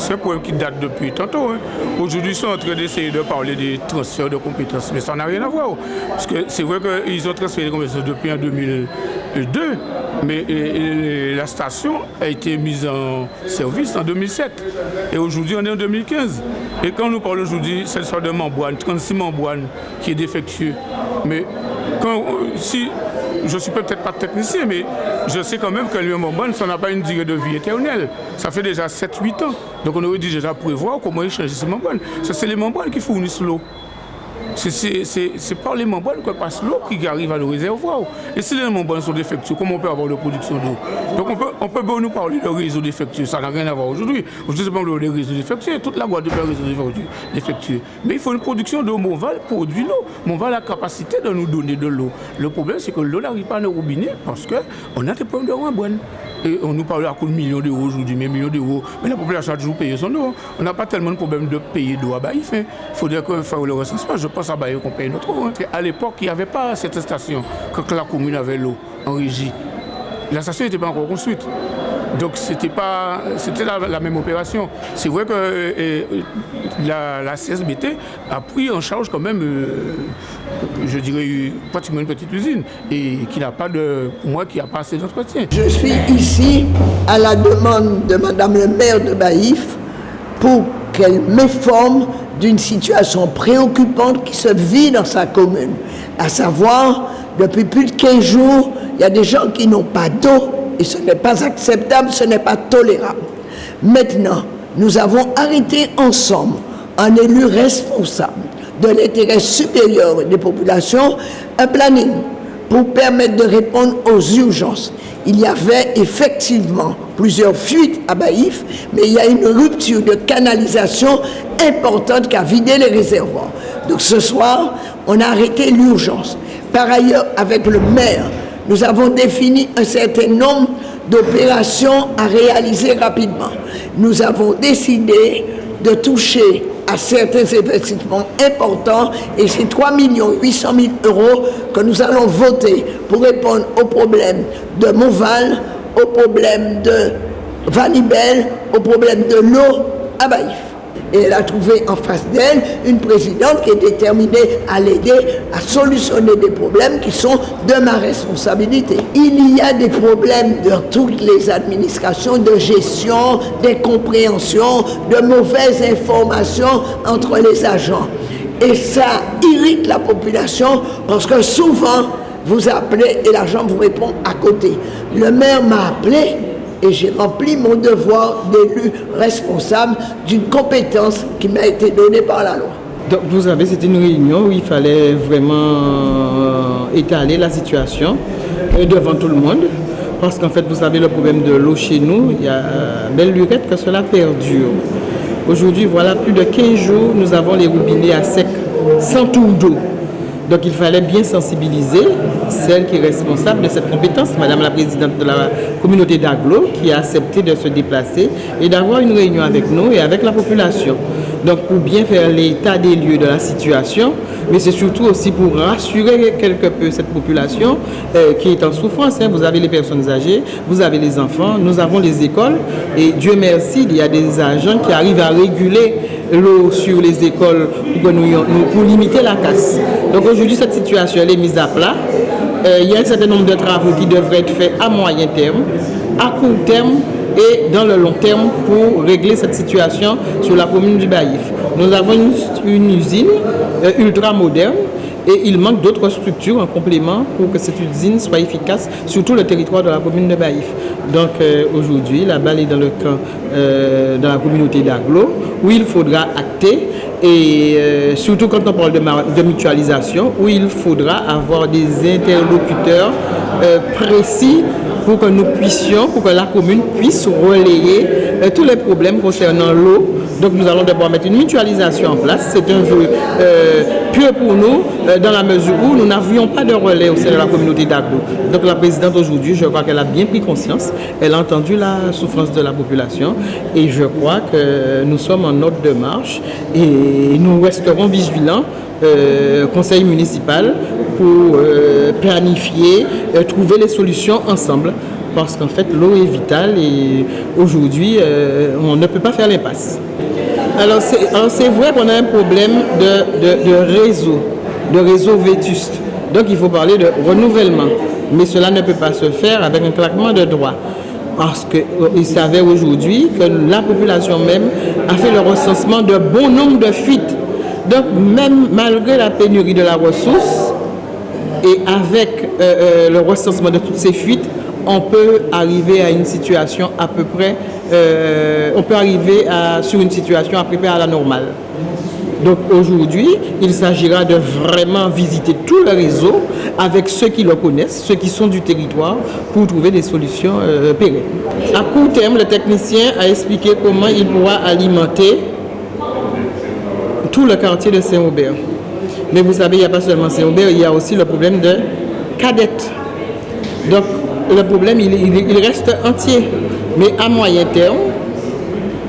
c'est un problème qui date depuis tantôt. Hein. Aujourd'hui, ils sont en train d'essayer de parler des transferts de compétences, mais ça n'a rien à voir. Parce que c'est vrai qu'ils ont transféré les compétences depuis en 2002, mais la station a été mise en service en 2007. Et aujourd'hui, on est en 2015. Et quand on parle aujourd'hui, c'est le sort de membrane, 36 membranes qui est défectueux. Mais si je ne suis peut-être pas technicien, mais je sais quand même que le membrane, ça n'a pas une durée de vie éternelle. Ça fait déjà 7-8 ans. Donc on aurait dû déjà prévoir comment échanger ces membranes. Ça, c'est les membranes qui fournissent l'eau. C'est par les membranes que passe l'eau qui arrive à le réservoir. Et si les membranes sont défectueuses, comment on peut avoir de production d'eau? Donc on peut nous parler de réseau défectueux, ça n'a rien à voir aujourd'hui. Aujourd'hui, c'est pas le réseau défectueux, toute la Guadeloupe est un réseau défectueux. Mais il faut une production d'eau. Montval produit l'eau. Montval a la capacité de nous donner de l'eau. Le problème, c'est que l'eau n'arrive pas à nos robinets parce qu'on a des problèmes de membrane. Et on nous parle à coup de millions d'euros aujourd'hui, mais millions d'euros. Mais la population a toujours payé son eau. On n'a pas tellement de problème de payer d'eau à Baïf. Il faudrait qu'on fasse le recensement. Je pense à Baïf qu'on paye notre eau. Hein. À l'époque, il n'y avait pas cette station quand la commune avait l'eau en régie. La station n'était pas encore construite. Donc c'était la même opération. C'est vrai que la CSBT a pris en charge quand même, je dirais, pratiquement une petite usine et qui n'a pas assez d'entretien. Je suis ici à la demande de Madame le maire de Baïf pour qu'elle m'informe d'une situation préoccupante qui se vit dans sa commune. À savoir, depuis plus de 15 jours, il y a des gens qui n'ont pas d'eau. Et ce n'est pas acceptable, ce n'est pas tolérable. Maintenant, nous avons arrêté ensemble, un élu responsable de l'intérêt supérieur des populations, un planning pour permettre de répondre aux urgences. Il y avait effectivement plusieurs fuites à Baïf, mais il y a une rupture de canalisation importante qui a vidé les réservoirs. Donc ce soir, on a arrêté l'urgence. Par ailleurs, avec le maire, nous avons défini un certain nombre d'opérations à réaliser rapidement. Nous avons décidé de toucher à certains investissements importants et c'est 3 800 000 € que nous allons voter pour répondre aux problèmes de Montval, aux problèmes de Vanibel, aux problèmes de l'eau à Baïf. Et elle a trouvé en face d'elle une présidente qui est déterminée à l'aider à solutionner des problèmes qui sont de ma responsabilité. Il y a des problèmes dans toutes les administrations de gestion, d'incompréhension, de mauvaises informations entre les agents. Et ça irrite la population parce que souvent, vous appelez et l'agent vous répond à côté. Le maire m'a appelé et j'ai rempli mon devoir d'élu responsable d'une compétence qui m'a été donnée par la loi. Donc vous savez, c'était une réunion où il fallait vraiment étaler la situation devant tout le monde. Parce qu'en fait, vous savez, le problème de l'eau chez nous, il y a belle lurette que cela perdure. Aujourd'hui, voilà, plus de 15 jours, nous avons les robinets à sec, sans tour d'eau. Donc il fallait bien sensibiliser celle qui est responsable de cette compétence, Madame la Présidente de la communauté d'Aglo, qui a accepté de se déplacer et d'avoir une réunion avec nous et avec la population. Donc pour bien faire l'état des lieux de la situation, mais c'est surtout aussi pour rassurer quelque peu cette population qui est en souffrance. Vous avez les personnes âgées, vous avez les enfants, nous avons les écoles et Dieu merci, il y a des agents qui arrivent à réguler l'eau sur les écoles pour limiter la casse. Donc aujourd'hui, cette situation elle est mise à plat. Il y a un certain nombre de travaux qui devraient être faits à moyen terme, à court terme et dans le long terme pour régler cette situation sur la commune du Baïf. Nous avons une usine ultra moderne et il manque d'autres structures en complément pour que cette usine soit efficace sur tout le territoire de la commune de Baïf. Donc aujourd'hui, la balle est dans le camp dans la communauté d'Aglo où il faudra acter et surtout quand on parle de mutualisation, où il faudra avoir des interlocuteurs précis pour que nous puissions, pour que la commune puisse relayer tous les problèmes concernant l'eau. Donc nous allons devoir mettre une mutualisation en place. C'est un vœu pieux pour nous, dans la mesure où nous n'avions pas de relais au sein de la communauté d'Aglo. Donc la présidente aujourd'hui, je crois qu'elle a bien pris conscience, elle a entendu la souffrance de la population et je crois que nous sommes en ordre de marche et nous resterons vigilants, conseil municipal, pour planifier, trouver les solutions ensemble parce qu'en fait l'eau est vitale et aujourd'hui on ne peut pas faire l'impasse. Alors c'est vrai qu'on a un problème de réseau vétuste. Donc il faut parler de renouvellement. Mais cela ne peut pas se faire avec un claquement de doigts. Parce qu'il s'avère aujourd'hui que la population même a fait le recensement de bon nombre de fuites. Donc même malgré la pénurie de la ressource et avec le recensement de toutes ces fuites, on peut arriver à une situation à peu près, sur une situation à peu près à la normale. Donc aujourd'hui, il s'agira de vraiment visiter tout le réseau avec ceux qui le connaissent, ceux qui sont du territoire, pour trouver des solutions pérennes. À court terme, le technicien a expliqué comment il pourra alimenter tout le quartier de Saint-Aubert. Mais vous savez, il n'y a pas seulement Saint-Aubert, il y a aussi le problème de Cadette. Donc le problème, il reste entier. Mais à moyen terme,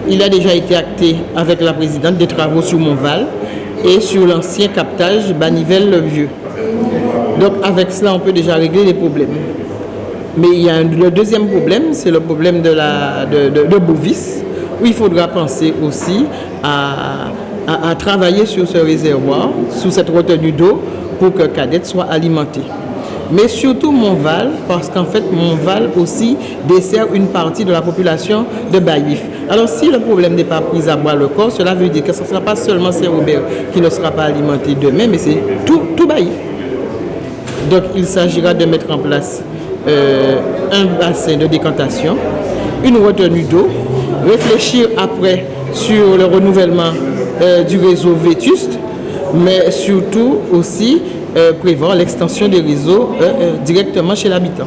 il a déjà été acté avec la présidente des travaux sur Montval et sur l'ancien captage Banivelle-le-Vieux. Donc avec cela, on peut déjà régler les problèmes. Mais il y a le deuxième problème, c'est le problème de Bovis, où il faudra penser aussi à travailler sur ce réservoir, sous cette retenue d'eau, pour que Cadette soit alimentée. Mais surtout Montval, parce qu'en fait Montval aussi dessert une partie de la population de Baïf. Alors si le problème n'est pas pris à bras le corps, cela veut dire que ce ne sera pas seulement Saint-Aubert qui ne sera pas alimenté demain, mais c'est tout Baïf. Donc il s'agira de mettre en place un bassin de décantation, une retenue d'eau, réfléchir après sur le renouvellement du réseau vétuste, mais surtout aussi prévoir l'extension des réseaux directement chez l'habitant.